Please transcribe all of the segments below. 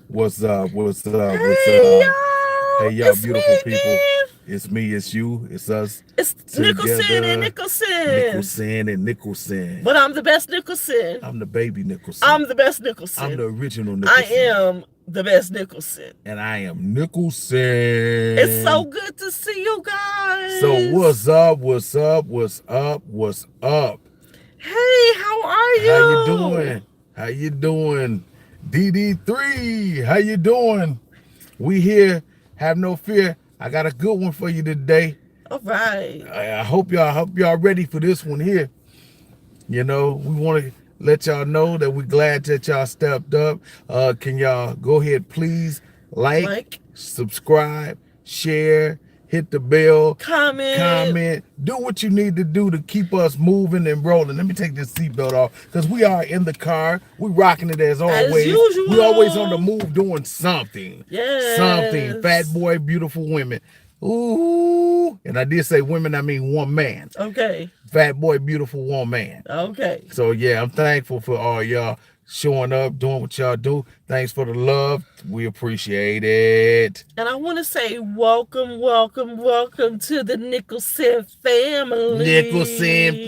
What's up? What's up? What's Hey up? Hey, y'all, y'all, it's me beautiful people. again. It's me, it's you, it's us It's Nicholson and together. Nicholson. Nicholson and Nicholson. But I'm the best Nicholson. I'm the baby Nicholson. I'm the best I'm the Nicholson. original I Nicholson. am the best Nicholson. And I am It's so Nicholson. good to see you So, guys. what's up? What's up? What's up? What's up? Hey, how are How you you? doing? How you doing? DD3, how you doing? We here. Have no fear. I got a good one for you today. All right. I hope y'all ready for this one here. We want to let y'all know that we're glad that y'all stepped up. Can y'all go ahead, please like, Like, subscribe, share, hit the bell, comment, comment, do what you need to do to keep us moving and rolling. Let me take this seatbelt off because we are in the car. We rocking it as as always. We always on the usual. move doing something. Something. Fat Yes. boy, beautiful women. Ooh. And I did say women, I mean one man. Okay. Fat boy, beautiful woman. Okay. So yeah, I'm thankful for all y'all showing up, doing what y'all do. Thanks for the love. We appreciate it. And I want to say welcome, welcome, welcome to the Nicholson Nicholson family.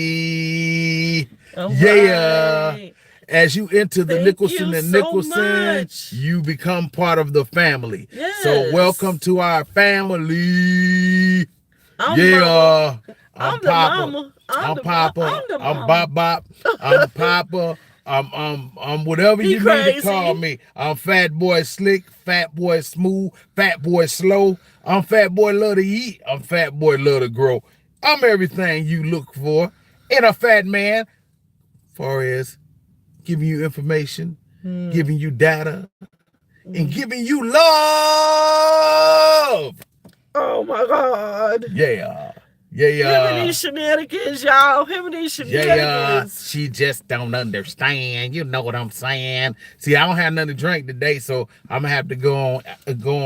family. All Yeah. right. As you enter the Thank Nicholson you and so Nicholson, much. you become part of the family. So welcome Yes. to our family. I'm mama. Yeah. I'm I'm the Papa. mama. I'm I'm the mama. Papa. I'm the I'm mama. Bop Bop. I'm Papa. I'm whatever He you need to call crazy. me. I'm Fat Boy Slick, Fat Boy Smooth, Fat Boy Slow. I'm Fat Boy Love to Eat. I'm Fat Boy Love to Grow. I'm everything you look for in a fat man, far as giving you information, Hmm. giving you data, and giving Hmm. you love. Oh my God. Yeah. Him and Yeah. these shenanigans, y'all. Him and these Yeah, shenanigans. she just don't understand. You know what I'm saying? See, I don't have nothing to drink today, so I'm gonna have to go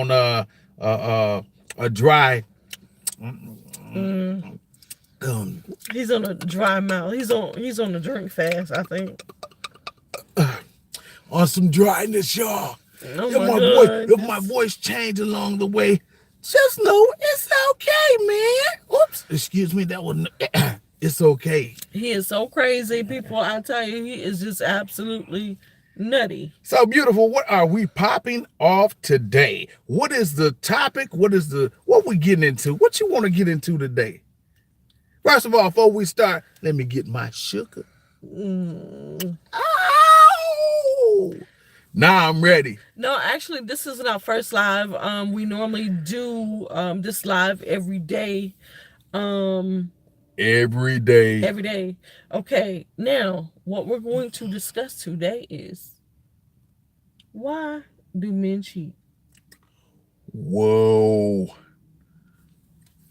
on uh, uh a dry Mm. um He's on a dry mouth. He's on a drink fast, I think. on some dryness, y'all. Oh If my my goodness. voice change along the way, just know it's okay, man. Oops, excuse me. That was it's okay. He is so crazy, people. I tell you, he is just absolutely nutty. So beautiful. What are we popping off today? What is the topic? What we getting into? What you want to get into today? First of all, before we start, let me get my sugar. Mm. Ow! Now I'm ready. No, actually, this isn't our first live. We normally do this live every day. Um, Every day. every day. Okay, now what we're going to discuss today is why do men cheat? Whoa.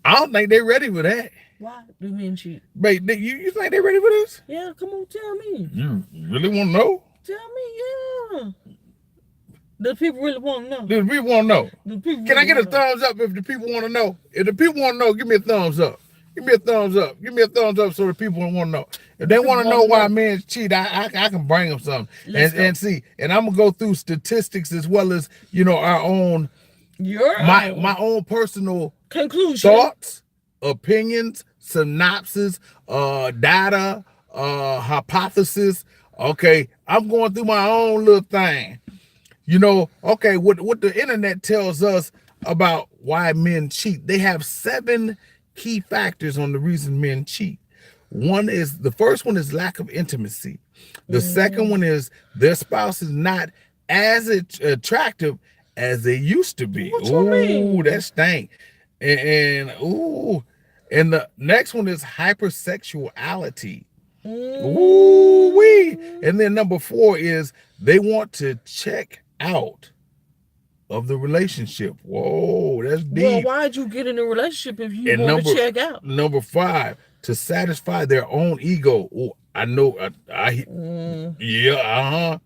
I don't think they're ready for that. Why do men cheat? Wait, you think they're ready for this? Yeah, come on, tell me. You really want to know? Tell me, yeah. The people really want to know. Do the people want to know? The people Can I really get a want to know. thumbs up if the people want to know? If the people want to know, give me a thumbs up. Give me a thumbs up. Give me a thumbs up so the people want to know. If The they people want to want know to why know. men cheat, I can bring them something Let's go. and see. And I'm gonna go through statistics as well as our own Your my own personal conclusion. thoughts, opinions, synopsis, data, hypothesis. Okay, I'm going through my own little thing. Okay, what the internet tells us about why men cheat. They have 7 key factors on the reason men cheat. The first one is lack of intimacy. The second Mm. one is their spouse is not as attractive as they used to be. What you Ooh, that mean? stank. And the next one is hypersexuality. Ooh wee. Mm. And then number 4 is they want to check out of the relationship. Whoa, that's Well, deep. why'd you get in a relationship if you And want to number check out? number 5, to satisfy their own ego. Oh, I know. I Mm. yeah, uh-huh.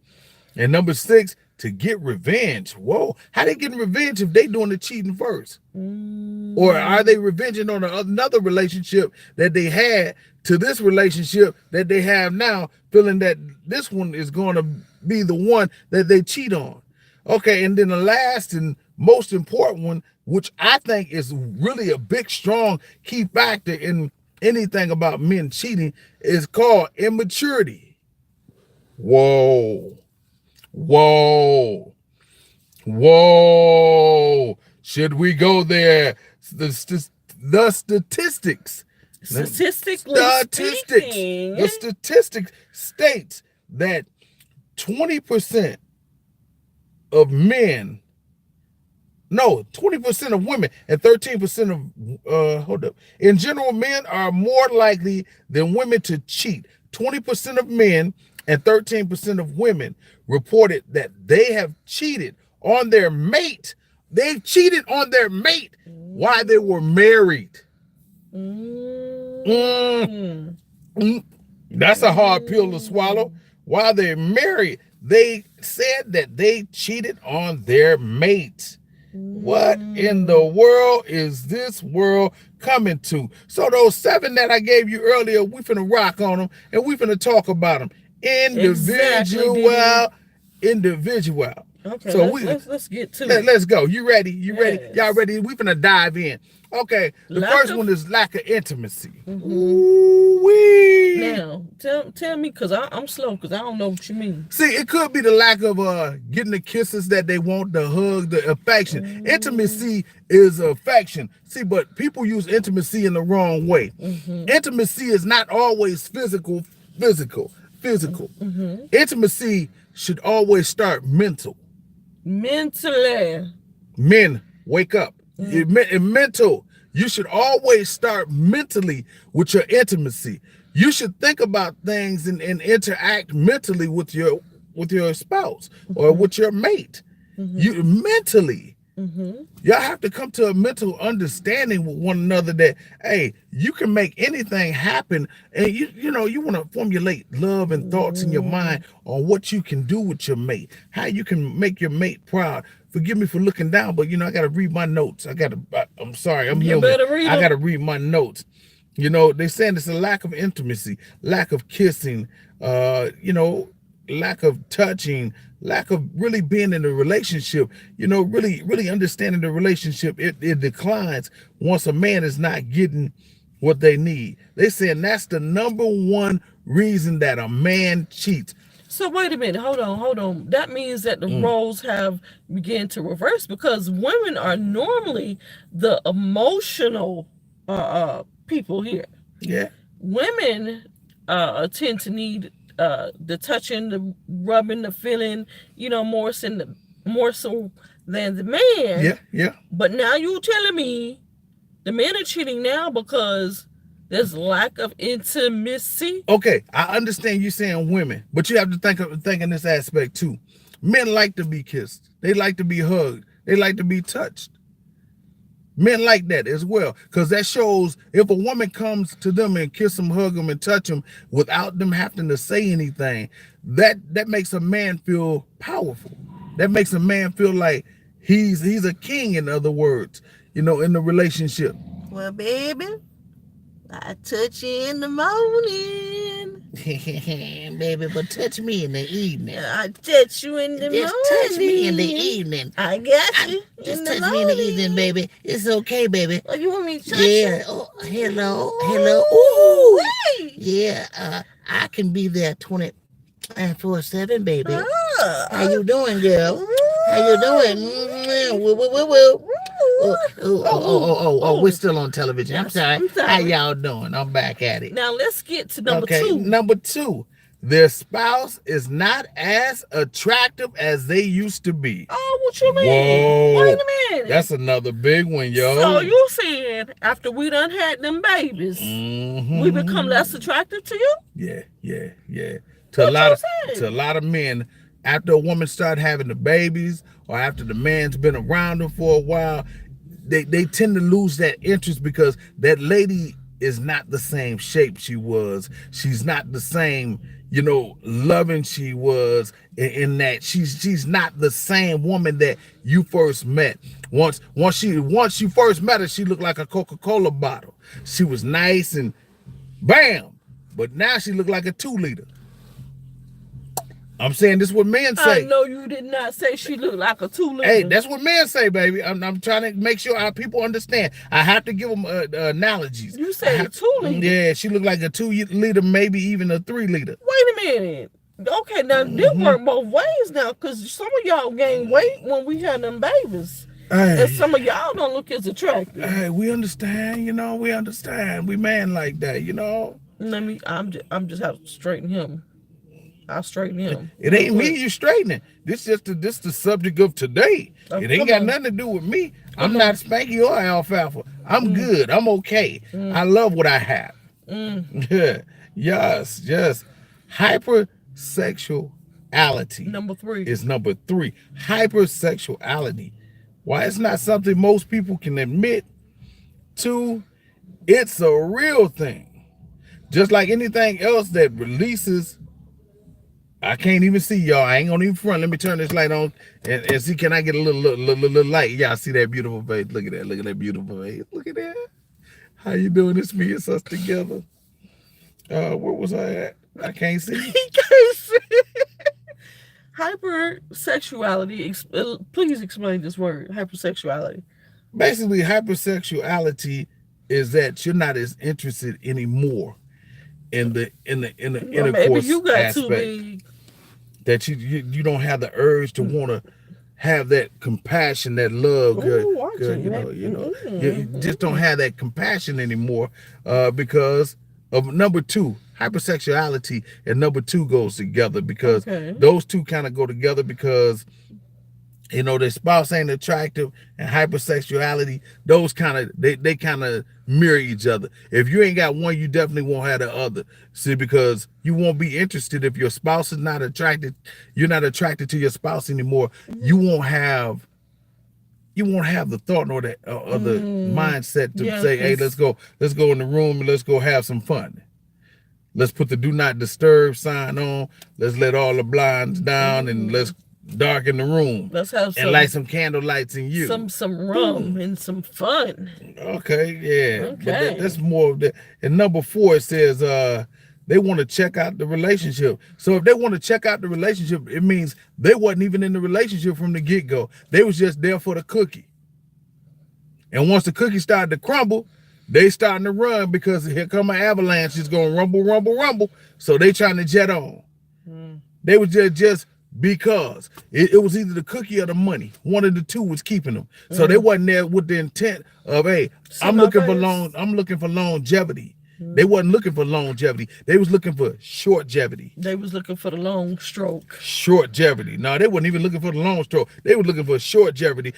And number 6, to get revenge. Whoa, how they getting revenge if they doing the cheating first? Or are Mm. they revenging on another relationship that they had to this relationship that they have now, feeling that this one is going to be the one that they cheat on? Okay, and then the last and most important one, which I think is really a big, strong key factor in anything about men cheating, is called immaturity. Whoa, whoa, whoa. Should we go there? The statistics. Statistically speaking, The statistics states that 20% of men, no, 20% of women and 13% of hold up. In general, men are more likely than women to cheat. 20% of men and 13% of women reported that they have cheated on their mate. They've cheated on their mate while they were married. That's a hard pill to swallow. While they're married, they said that they cheated on their mate. What in the world is this world coming to? So those 7 that I gave you earlier, we finna rock on them and we finna talk about them individual. Okay, So let's get to it. Let's go. You ready? You ready? Yes. Y'all ready? We finna dive in. Okay, the first one is lack of intimacy. Now, tell me, because I'm slow, because I don't know what you mean. See, it could be the lack of getting the kisses that they want, the hug, the affection. Intimacy is affection. See, but people use intimacy in the wrong way. Intimacy is not always physical. Intimacy should always start mental. Mentally. Men, wake up. Mental. You should always start mentally with your intimacy. You should think about things and interact mentally with your spouse or with your mate. You mentally. Y'all have to come to a mental understanding with one another that, hey, you can make anything happen, and you want to formulate love and thoughts in your mind on what you can do with your mate, how you can make your mate proud. Forgive me for looking down, but I got to read my notes. I'm sorry, I'm human. I got to read my notes. They're saying it's a lack of intimacy, lack of kissing, lack of touching, lack of really being in a relationship, really understanding the relationship. It declines once a man is not getting what they need. They're saying that's the number one reason that a man cheats. So wait a minute, hold on. That means that the roles have begun to reverse, because women are normally the emotional people here. Yeah. Women tend to need the touching, the rubbing, the feeling, more so than the man. Yeah. But now you're telling me the men are cheating now because there's lack of intimacy. Okay, I understand you saying women, but you have to think in this aspect too. Men like to be kissed. They like to be hugged. They like to be touched. Men like that as well, because that shows if a woman comes to them and kiss them, hug them, and touch them without them having to say anything, that makes a man feel powerful. That makes a man feel like he's a king, in other words, in the relationship. Well, baby, I touch you in the morning. Baby, but touch me in the evening. I touch you in the morning. Just touch me in the evening. I got you. Just touch me in the evening, baby. It's okay, baby. Oh, you want me to touch you? Oh, hello. Ooh. Hey. Yeah, I can be there 24/7, baby. How you doing, girl? How you doing? Woo. Oh, we're still on television. I'm sorry. How y'all doing? I'm back at it. Now let's get to number 2. Number 2. Their spouse is not as attractive as they used to be. Oh, what you mean? Whoa. Wait a minute. That's another big one, yo. So you saying after we done had them babies, we become less attractive to you? Yeah. To a lot of men, after a woman start having the babies, or after the man's been around them for a while, they tend to lose that interest, because that lady is not the same shape she was. She's not the same, loving she was, in that she's not the same woman that you first met. Once you first met her, she looked like a Coca-Cola bottle. She was nice and bam, but now she looked like a 2-liter. I'm saying this is what men I say. know you did not say she looked like a 2-liter. Hey, that's what men say, baby. I'm trying to make sure our people understand. I have to give them analogies. You said 2-liter. Yeah, she looked like a 2-liter, maybe even a 3-liter. Wait a minute. Okay, now this work both ways now, because some of y'all gain weight when we had them babies. Hey, And some of y'all don't look as attractive. hey, we understand, we understand. We man like that, I'm just have to straighten him. I'll straighten him. It ain't me you straightening. This the subject of today. It ain't got nothing to do with me. I'm not Spanky or Alfalfa. I'm good. I'm okay. I love what I have. Yes. Hypersexuality. Number 3 is number 3. Hypersexuality. Why it's not something most people can admit to, it's a real thing. Just like anything else that releases. I can't even see y'all. I ain't gonna even front. Let me turn this light on and see. Can I get a little light? Y'all see that beautiful face? Look at that. Look at that beautiful face. Look at that. How you doing? It's me. It's us together. Where was I at? I can't see. He can't see. Hypersexuality. Please explain this word. Hypersexuality. Basically, hypersexuality is that you're not as interested anymore in the intercourse maybe you got aspect. too big. That you don't have the urge to want to have that compassion, that love. You just don't have that compassion anymore because of number 2. Hypersexuality and number 2 goes together because those two kind of go together because their spouse ain't attractive, and hypersexuality, those kind of they kind of mirror each other. If you ain't got one, you definitely won't have the other. See, because you won't be interested if your spouse is not attracted. You're not attracted to your spouse anymore. You won't have the thought or the mindset to say, hey, let's go in the room and let's go have some fun. Let's put the do not disturb sign on. Let's let all the blinds down and let's darken the room. Let's have some, and light some candle lights in you. Some rum and some fun. Okay, yeah. Okay. But that's more of that. And number 4, it says they want to check out the relationship. So if they want to check out the relationship, it means they wasn't even in the relationship from the get-go. They was just there for the cookie. And once the cookie started to crumble, they starting to run because here come an avalanche. It's going rumble, rumble, rumble. So they trying to jet on. They was just because it was either the cookie or the money. One of the two was keeping them. So they wasn't there with the intent of, hey, I'm looking for longevity. They wasn't looking for longevity. They was looking for shortjevity. They was looking for the long stroke. Shortjevity. No, they wasn't even looking for the long stroke. They were looking for shortjevity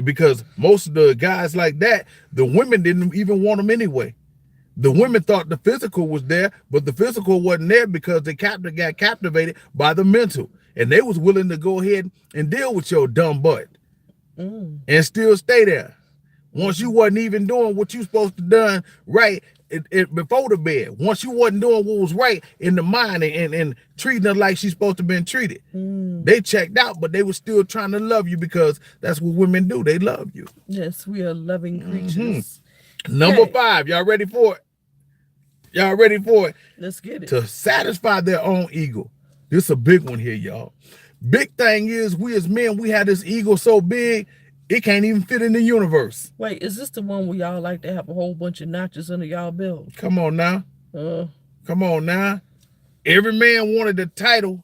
because most of the guys like that, the women didn't even want them anyway. The women thought the physical was there, but the physical wasn't there because they got captivated by the mental. And they was willing to go ahead and deal with your dumb butt and still stay there. Once you wasn't even doing what you supposed to done right before the bed. Once you wasn't doing what was right in the mind and treating her like she's supposed to been treated. They checked out, but they were still trying to love you because that's what women do. They love you. Yes, we are loving creatures. Number 5, y'all ready for it? Y'all ready for it? Let's get it. To satisfy their own ego. This is a big one here, y'all. Big thing is, we as men, we have this ego so big, it can't even fit in the universe. Wait, is this the one where y'all like to have a whole bunch of notches under y'all belt? Come on now. Come on now. Every man wanted the title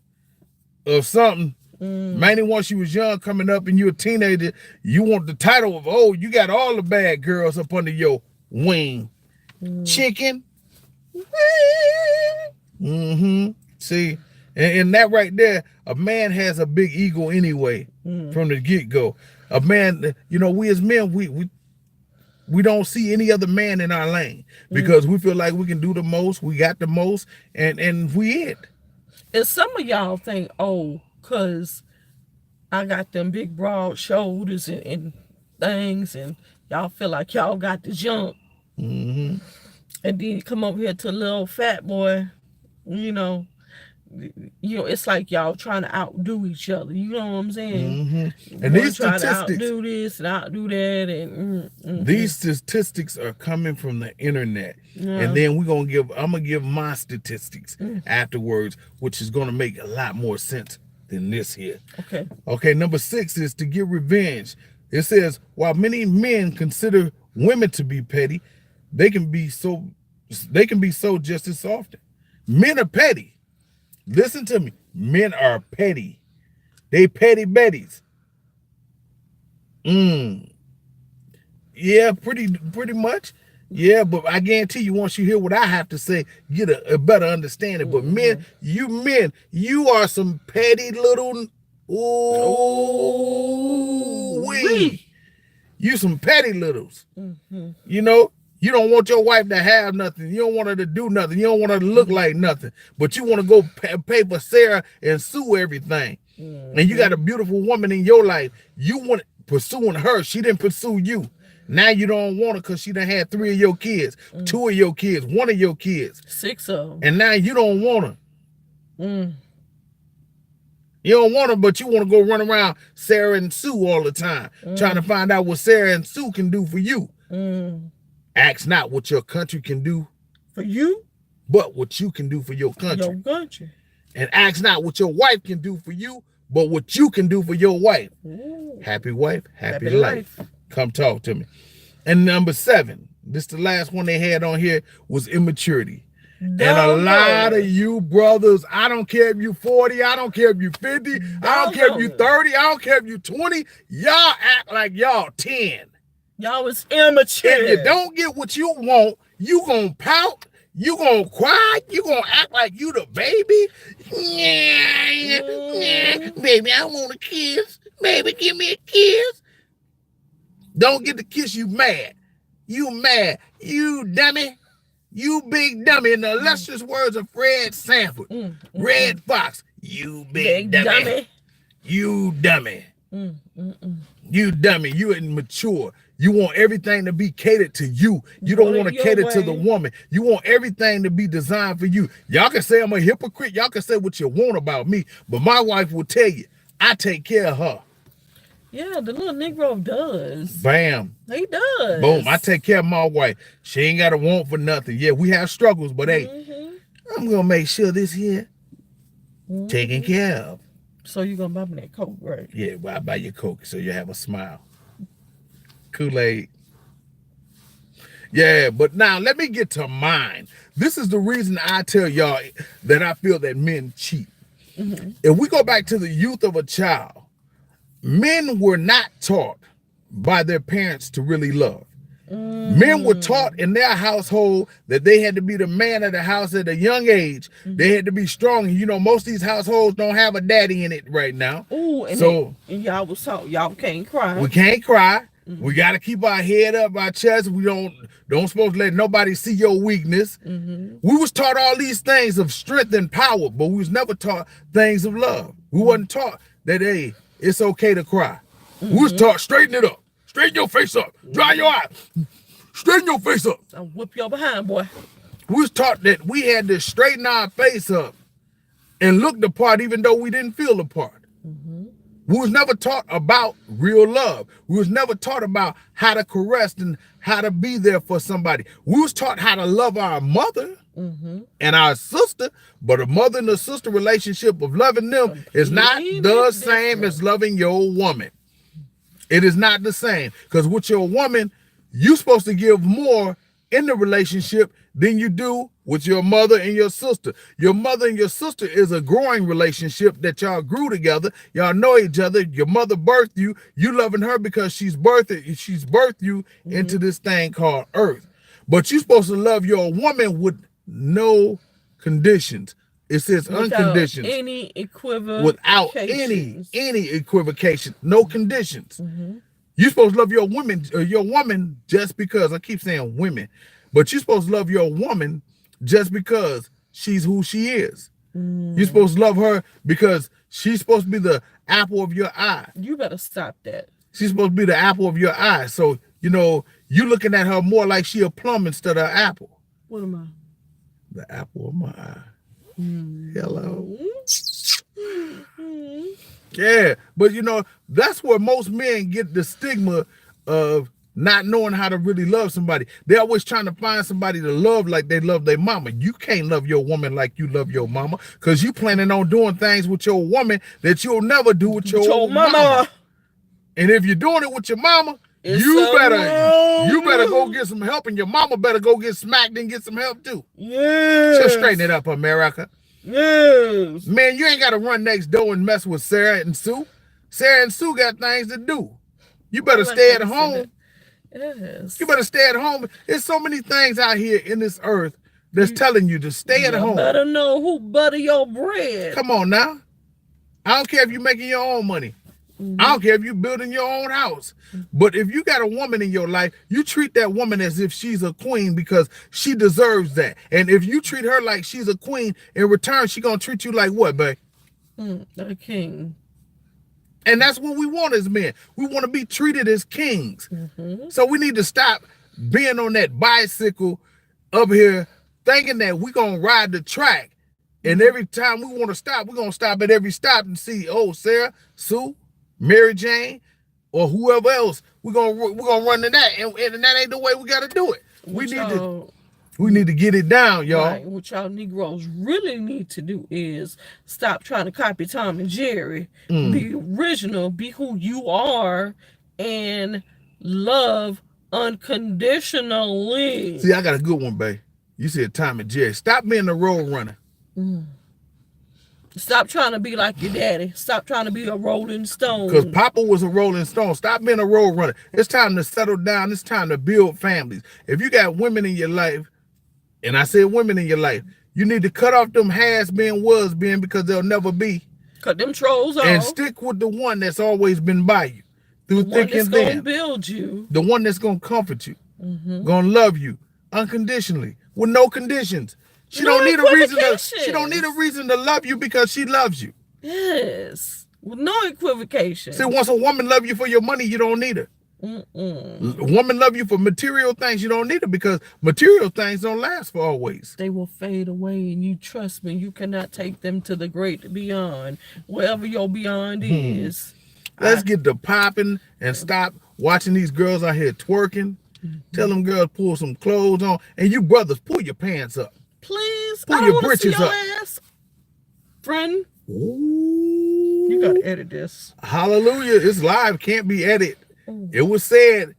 of something. Mainly once you was young, coming up and you a teenager, you want the title of, oh, you got all the bad girls up under your wing. Chicken. See, and that right there, a man has a big ego anyway from the get-go. A man, we as men, we don't see any other man in our lane because we feel like we can do the most, we got the most, and we it. And some of y'all think, oh, because I got them big broad shoulders and things, and y'all feel like y'all got the jump. And then you come over here to a little fat boy, it's like y'all trying to outdo each other. You know what I'm saying? And One these trying to statistics, outdo this and outdo that, and these statistics are coming from the internet. yeah. And then I'm gonna give my statistics afterwards, which is gonna make a lot more sense than this here. Okay. Okay, number 6 is to get revenge. It says, while many men consider women to be petty, they can be so just as often. Men are petty. Listen to me. Men are petty. They petty betties. Yeah, pretty much. Yeah, but I guarantee you, once you hear what I have to say, you get a better understanding. But men, you are some petty little. Ooh, wee. You some petty littles. You know, you don't want your wife to have nothing. You don't want her to do nothing. You don't want her to look like nothing. But you want to go pay for Sarah and Sue everything. And you got a beautiful woman in your life. You want pursuing her. She didn't pursue you. Now you don't want her because she done had 3 of your kids, 2 of your kids, 1 of your kids. 6 of them. And now you don't want her. You don't want her, but you want to go run around Sarah and Sue all the time, trying to find out what Sarah and Sue can do for you. Ask not what your country can do for you, but what you can do for your country. Your country. And ask not what your wife can do for you, but what you can do for your wife. Ooh. Happy wife, happy life. Come talk to me. And number 7, this the last one they had on here, was immaturity. And a lot of you brothers, I don't care if you 40, I don't care if you 50, I don't care if you 30, I don't care if you 20, y'all act like y'all 10. Y'all was immature. If you don't get what you want, you gonna pout, you gonna cry, you gonna act like you the baby. Yeah, baby, I want a kiss. Baby, give me a kiss. Don't get the kiss, you mad. You mad. You dummy. You big dummy. In the illustrious words of Fred Sanford, Red Fox, you big dummy. You dummy. You dummy. You immature. You want everything to be catered to you. You don't want to cater to the woman. You want everything to be designed for you. Y'all can say I'm a hypocrite. Y'all can say what you want about me, but my wife will tell you, I take care of her. Yeah, the little Negro does. Bam. He does. Boom. I take care of my wife. She ain't got to want for nothing. Yeah, we have struggles, but hey, I'm going to make sure this here taken care of. So you going to buy me that Coke, right? Yeah, well, I buy you Coke so you have a smile. Kool-Aid. Yeah, but now let me get to mine. This is the reason I tell y'all that I feel that men cheat. If we go back to the youth of a child, men were not taught by their parents to really love. Men were taught in their household that they had to be the man of the house at a young age. They had to be strong. You know, most of these households don't have a daddy in it right now. Ooh, and so y'all was taught y'all can't cry. We can't cry. We got to keep our head up, our chest. We don't supposed to let nobody see your weakness. We was taught all these things of strength and power, but we was never taught things of love. We wasn't taught that, hey, it's okay to cry. We was taught straighten it up. Straighten your face up. Dry your eyes. Straighten your face up. I'll whip your behind, boy. We was taught that we had to straighten our face up and look the part even though we didn't feel the part. We was never taught about real love. We was never taught about how to caress and how to be there for somebody. We was taught how to love our mother and our sister, but a mother and a sister relationship of loving them is not the same as loving your woman. It is not the same, because with your woman, you're supposed to give more in the relationship than you do with your mother and your sister. Your mother and your sister is a growing relationship that y'all grew together. Y'all know each other. Your mother birthed you. You loving her because she's birthed you into this thing called earth. But you're supposed to love your woman with no conditions. It says unconditioned. Any equivocation. Without any equivocation, no conditions. You're supposed to love your woman just because, I keep saying women, but you're supposed to love your woman just because she's who she is. You're supposed to love her because she's supposed to be the apple of your eye. You better stop that. She's supposed to be the apple of your eye. So, you know, you're looking at her more like she a plum instead of an apple. What am I? The apple of my eye. Hello. Mhm. Yeah, but you know, that's where most men get the stigma of not knowing how to really love somebody. They're always trying to find somebody to love like they love their mama. You can't love your woman like you love your mama, because you planning on doing things with your woman that you'll never do with your Your mama. mama. And if you're doing it with your mama, It's you so better wrong. go get some help, and your mama better go get smacked and get some help too. Yes. Just straighten it up, America. Yes. Man, you ain't got to run next door and mess with Sarah and Sue. Sarah and Sue got things to do. You better stay at home. Yes. You better stay at home. There's so many things out here in this earth that's telling you to stay at home. You better know who butter your bread. Come on now. I don't care if you're making your own money. I don't care if you're building your own house. But if you got a woman in your life, you treat that woman as if she's a queen, because she deserves that. And if you treat her like she's a queen, in return, she gonna treat you like what, babe? A king. And that's what we want as men. We want to be treated as kings. So we need to stop being on that bicycle up here thinking that we're going to ride the track. And every time we want to stop, we're going to stop at every stop and see, oh, Sarah, Sue, Mary Jane, or whoever else. We're gonna run to that. And that ain't the way we got to do it. We need to get it down, y'all. Right. What y'all Negroes really need to do is stop trying to copy Tom and Jerry. Be original, be who you are, and love unconditionally. See, I got a good one, babe. You said Tom and Jerry. Stop being the road runner. Stop trying to be like your daddy. Stop trying to be a Rolling Stone. Because Papa was a Rolling Stone. Stop being a road runner. It's time to settle down. It's time to build families. If you got women in your life, and I said women in your life, you need to cut off them has been, was been, because they'll never be. Cut them trolls off. And stick with the one that's always been by you through thick and thin. The one that's going to build you. The one that's going to comfort you. Going to love you unconditionally with no conditions. She don't need a reason to love you, because she loves you. Yes. With no equivocation. See, once a woman love you for your money, you don't need her. A woman love you for material things, you don't need her, because material things don't last for always. They will fade away, and you trust me, you cannot take them to the great beyond, wherever your beyond is. Let's get to popping and stop watching these girls out here twerking. Tell them girls pull some clothes on, and you brothers, pull your pants up. Please, pull your britches up. Ass. Friend, ooh, you gotta edit this. Hallelujah, it's live, can't be edited. It was said,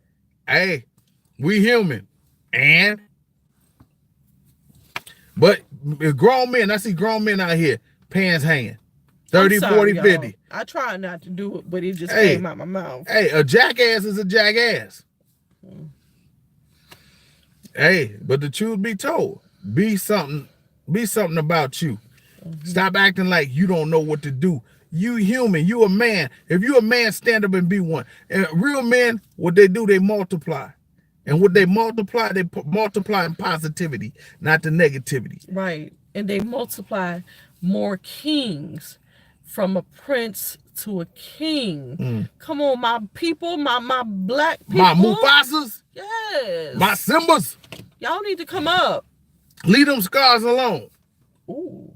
hey, we human. But grown men, I see grown men out here, pants hanging. 30, 40, 50. I try not to do it, but it just came out my mouth. Hey, a jackass is a jackass. Hey, but the truth be told, be something about you. Stop acting like you don't know what to do. You human, you a man. If you a man, stand up and be one. And real men, what they do, they multiply. And what they multiply in positivity, not the negativity. Right. And they multiply more kings, from a prince to a king. Come on, my people, my black people. My Mufasas. Yes. My Simbas. Y'all need to come up. Leave them scars alone. Ooh.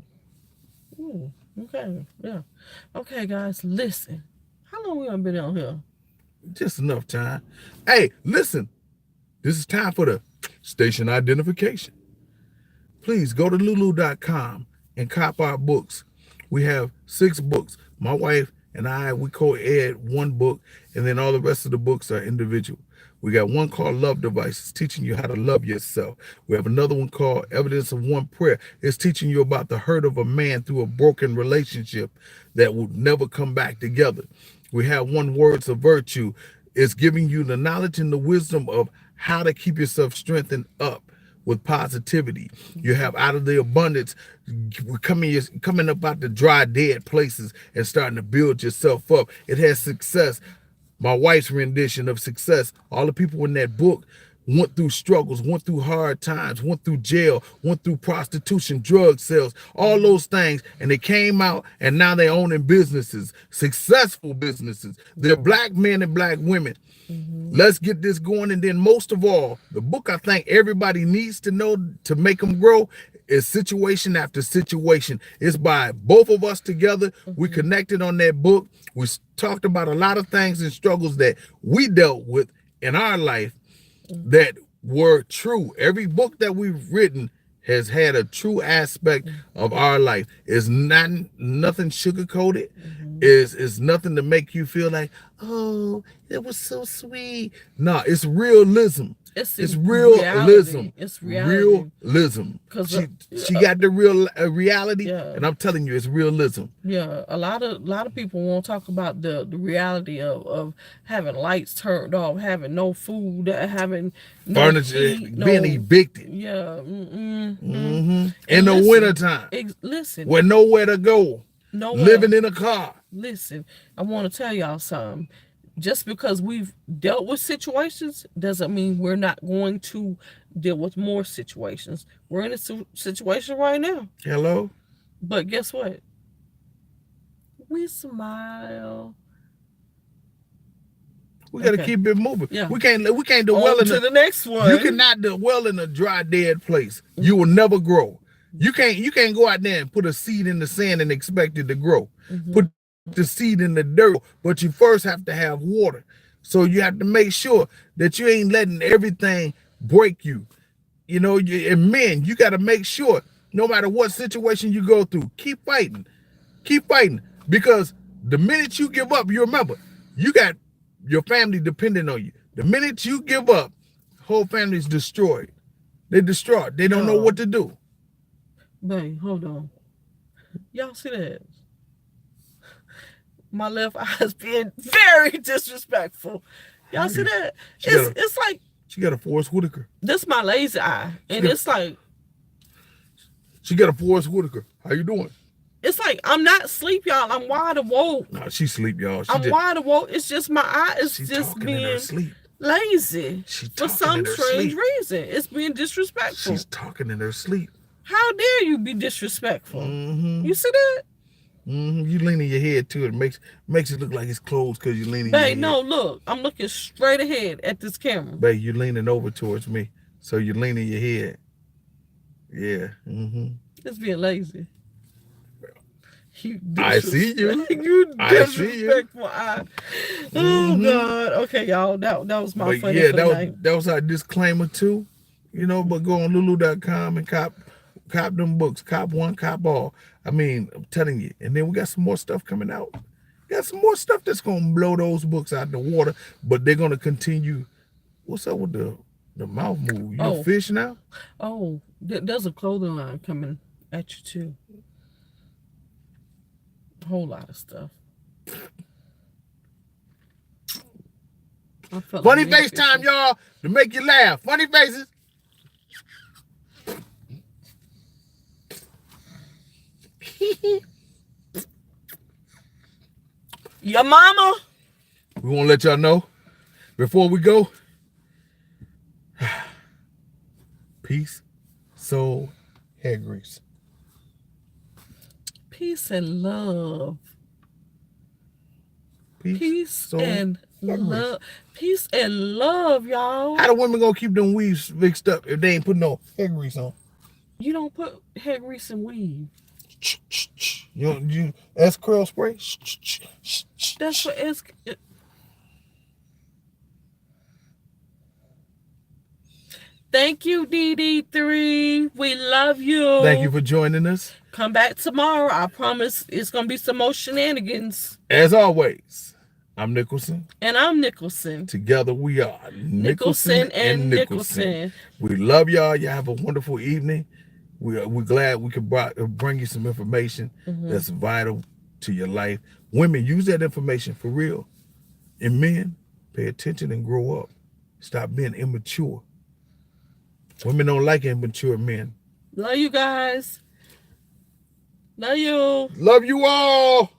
Okay. Yeah. Okay, guys, listen. How long we gonna been out here? Just enough time. Hey, listen. This is time for the station identification. Please go to lulu.com and cop our books. We have 6 books. My wife and I, we co-ed one book, and then all the rest of the books are individual. We got one called Love Devices, teaching you how to love yourself. We have another one called Evidence of One Prayer. It's teaching you about the hurt of a man through a broken relationship that will never come back together. We have one, Words of Virtue. It's giving you the knowledge and the wisdom of how to keep yourself strengthened up with positivity. You have Out of the Abundance, coming up out the dry, dead places and starting to build yourself up. It has Success, my wife's rendition of Success. All the people in that book went through struggles, went through hard times, went through jail, went through prostitution, drug sales, all those things, and they came out, and now they're owning businesses, successful businesses. They're black men and black women. Let's get this going. And then most of all, the book I think everybody needs to know to make them grow It's situation after situation. It's by both of us together. We connected on that book. We talked about a lot of things and struggles that we dealt with in our life that were true. Every book that we've written has had a true aspect of our life. It's not nothing sugar coated. Is nothing to make you feel like, oh, it was so sweet. No, it's realism. It's realism. It's reality. Realism. Because She got the real reality, Yeah. and I'm telling you, it's realism. Yeah, a lot of people won't talk about the reality of having lights turned off, having no food, having no Furniture, heat, being evicted. Yeah. In And the listen, wintertime, listen, with nowhere to go, nowhere. living in a car. Listen, I want to tell y'all something. Just because we've dealt with situations doesn't mean we're not going to deal with more situations. We're in a situation right now. Hello? But guess what? We smile. We got to Okay. keep it moving. Yeah. We can't dwell On in to the next one. You cannot dwell in a dry, dead place. You will never grow. You can't go out there and put a seed in the sand and expect it to grow. Put the seed in the dirt, but you first have to have water. So you have to make sure that you ain't letting everything break you. You know, and men, you got to make sure no matter what situation you go through, keep fighting. Keep fighting. Because the minute you give up, you remember, you got your family depending on you. The minute you give up, whole family's destroyed. They're distraught. They don't know what to do. Babe, hold on. Y'all see that? My left eye's being very disrespectful. Y'all see that? It's like she got a Forrest Whitaker. This my lazy eye, and it's like she got a Forrest Whitaker. How you doing? It's like I'm not asleep, y'all. I'm wide awoke. No, she sleep, y'all. I'm wide awoke. It's just my eye is just being lazy for some strange reason. It's being disrespectful. She's talking in her sleep. How dare you be disrespectful? You see that? You leaning your head to it. Makes it look like it's closed because you're leaning. Babe, no, look. I'm looking straight ahead at this camera. Babe, you're leaning over towards me, so you're leaning your head. Yeah. It's being lazy. I see you. You disrespectful eye. Oh God. Okay, y'all. That was my funny for the night. That was our disclaimer too. You know, but go on Lulu.com and cop them books. Cop one, cop all. I mean, I'm telling you. And then we got some more stuff coming out. We got some more stuff that's gonna blow those books out the water, but they're gonna continue. What's up with the mouth move? You a fish now? Oh, there's a clothing line coming at you too. A whole lot of stuff. Funny face time, y'all, to make you laugh. Funny faces. Your mama. We want to let y'all know before we go. Peace, soul, hair grease. Peace and love. Peace soul, and love. Peace and love, y'all. How the women gonna keep them weaves fixed up if they ain't put no hair grease on? You don't put hair grease and weave. You S curl spray. That's what S. Thank you, DD3. We love you. Thank you for joining us. Come back tomorrow. I promise it's gonna be some more shenanigans. As always, I'm Nicholson. And I'm Nicholson. Together we are Nicholson and Nicholson. We love y'all. Y'all have a wonderful evening. We're glad we could bring you some information that's vital to your life. Women, use that information for real. And men, pay attention and grow up. Stop being immature. Women don't like immature men. Love you guys. Love you. Love you all.